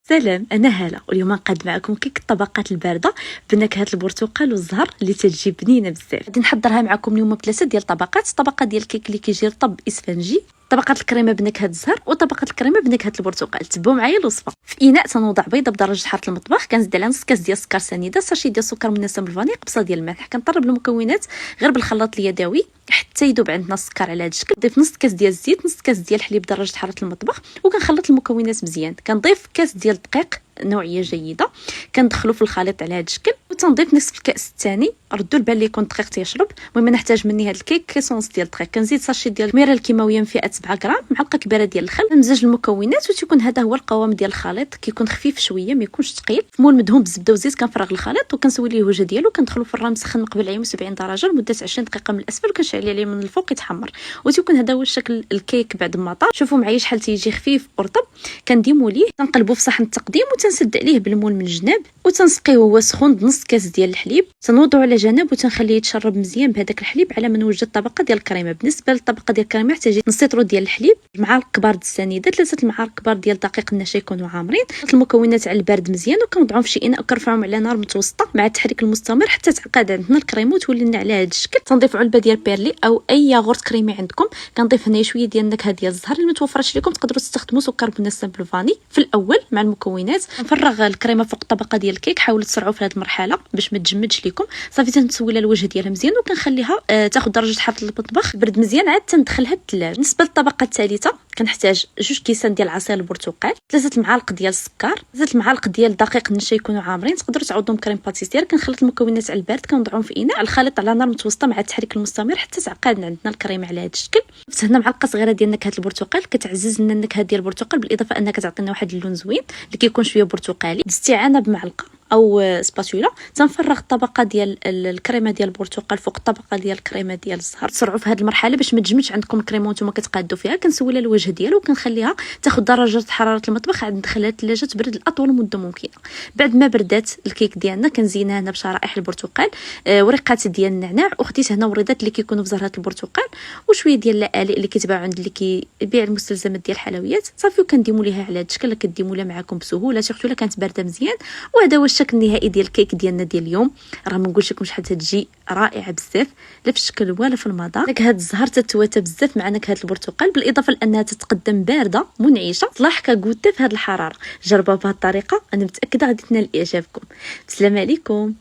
سلام، انا هاله واليوم نقاد معكم كيك الطبقات البارده بنكهه البرتقال والزهر اللي تجي بنينه بزاف. غادي نحضرها معكم اليوم بثلاثه ديال الطبقات. طبقه ديال الكيك اللي كيجي رطب اسفنجي، طبقه الكريمه بنكهه الزهر، وطبقه الكريمه بنكهه البرتقال. تبعوا معايا الوصفه. في اناء تنوضع بيضه بدرجه حراره المطبخ، كنزيد عليها نص كاس ديال السكر سنيده، ساشي ديال السكر منسم بالفاني، قبصه ديال الملح. كنطرب المكونات غير بالخلاط اليدوي حتى يذوب عندنا السكر على هذا الشكل. نضيف نص كاس ديال الزيت، نص كاس ديال الحليب بدرجه حراره المطبخ، وكنخلط المكونات مزيان. كنضيف كاس ديال الدقيق نوعيه جيده، كندخلو في الخليط على هذا الشكل، وتنضيف نصف الكاس الثاني. ردوا البال اللي يكون الدقيق تيشرب. المهم نحتاج مني هذا الكيك كيس ونص ديال الدقيق. كنزيد ساشي ديال الخميره الكيماويه من فئه 7 غرام، معلقه كبيره ديال الخل. نمزج المكونات وتيكون هذا هو القوام ديال الخليط. كيكون خفيف شويه، ما يكونش ثقيل. في مول مدهون بالزبده والزيت كنفرغ الخليط وكنسوي ليه الوجه ديالو. كندخلو في الفران مسخن قبل 170 درجه لمده 20 دقيقه من الاسفل، وكنشعل عليه من الفوق يتحمر. وتيكون هذا هو الشكل الكيك بعد ما طاب. شوفوا معايا شحال تيجي خفيف ورطب. كنديمو ليه، تنقلبو في صحن التقديم وتنسد عليه بالمول من الجناب، وتنسقيه وهو سخون بنص كاس ديال الحليب. تنوضعو على جنب وتنخليه يتشرب مزيان بهذاك الحليب على ما نوجد الطبقه ديال الكريمه. بالنسبه للطبقه ديال الكريمه تجي نص لتر ديال الحليب، معالق كبار د السنيده، 3 المعالق كبار ديال الدقيق النشا يكونوا عامرين. المكونات على البارد مزيان وكنوضعوهم في شي اناء وكنرفعوهم على نار متوسطه مع التحريك المستمر حتى تعقد عندنا الكريمه وتولي لنا على هذا الشكل. تنضيف علبه ديال بيرلي او اي ياغورت كريمي عندكم. كنضيف هنا شويه ديال النكهه ديال الزهر. اللي متوفرش لكم تقدروا تستخدموا سكر منسم بالفاني. في الاول مع المكونات نفرغ الكريمه فوق الطبقه ديال الكيك. حاولوا تسرعوا في هذه المرحله باش ما تجمدش لكم. صافي تنسوي لها الوجه ديالها مزيان وكنخليها تاخذ درجه حراره المطبخ برد مزيان، عاد تندخلها الثلاجه. بالنسبه للطبقه الثالثه كنحتاج 2 كيسان ديال عصير البرتقال، 3 المعالق ديال السكر، 3 المعالق ديال دقيق النشا يكونوا عامرين. تقدروا تعوضوهم كريم باتيسير. كنخلط المكونات على البارد، كنوضعهم في اناء على الخليط على نار متوسطه مع التحريك المستمر حتى تعقد عندنا الكريمه على هذا الشكل. ضفت هنا معلقه صغيره ديال نكهه البرتقال، كتعزز لنا النكهه ديال البرتقال، بالاضافه انها كتعطينا واحد اللون زوين اللي كيكون شويه برتقالي. استعانه بمعلقه او سباتولا تنفرغ الطبقه ديال الكريمه ديال البرتقال فوق الطبقه ديال الكريمه ديال الزهر. تسرعوا في هذه المرحله باش ما تجمدش عندكم الكريمه وانتم كتقادوا فيها. كنسوي لها الوجه ديالها وكنخليها تاخذ درجه حراره المطبخ، عاد ندخلها الثلاجه تبرد لاطول مده ممكنه. بعد ما بردات الكيك ديالنا كنزينها هنا بشرائح البرتقال، ورقات ديال النعناع، وخديت هنا وريدات اللي كيكونوا في زهره البرتقال، وشويه ديال اللآلئ اللي كيتباع عند اللي كيبيع المستلزمات ديال الحلويات. صافي وكنديموا ليها على هذا الشكل. كديموا لها معكم بسهوله، سيرتو كانت بارده مزيان. وهذا هو الشكل النهائي ديال الكيك ديالنا ديال اليوم. راه ما نقولش لكم شحال تجي رائعه بزاف، لا في الشكل ولا في المذاق. نكهه الزهر تتواتى بزاف مع نكهه البرتقال، بالاضافه لانها تتقدم بارده منعشه لاحقه غوتي في هذه الحراره. جربوها بهذه الطريقه، انا متاكده غادي تنال اعجابكم. السلام عليكم.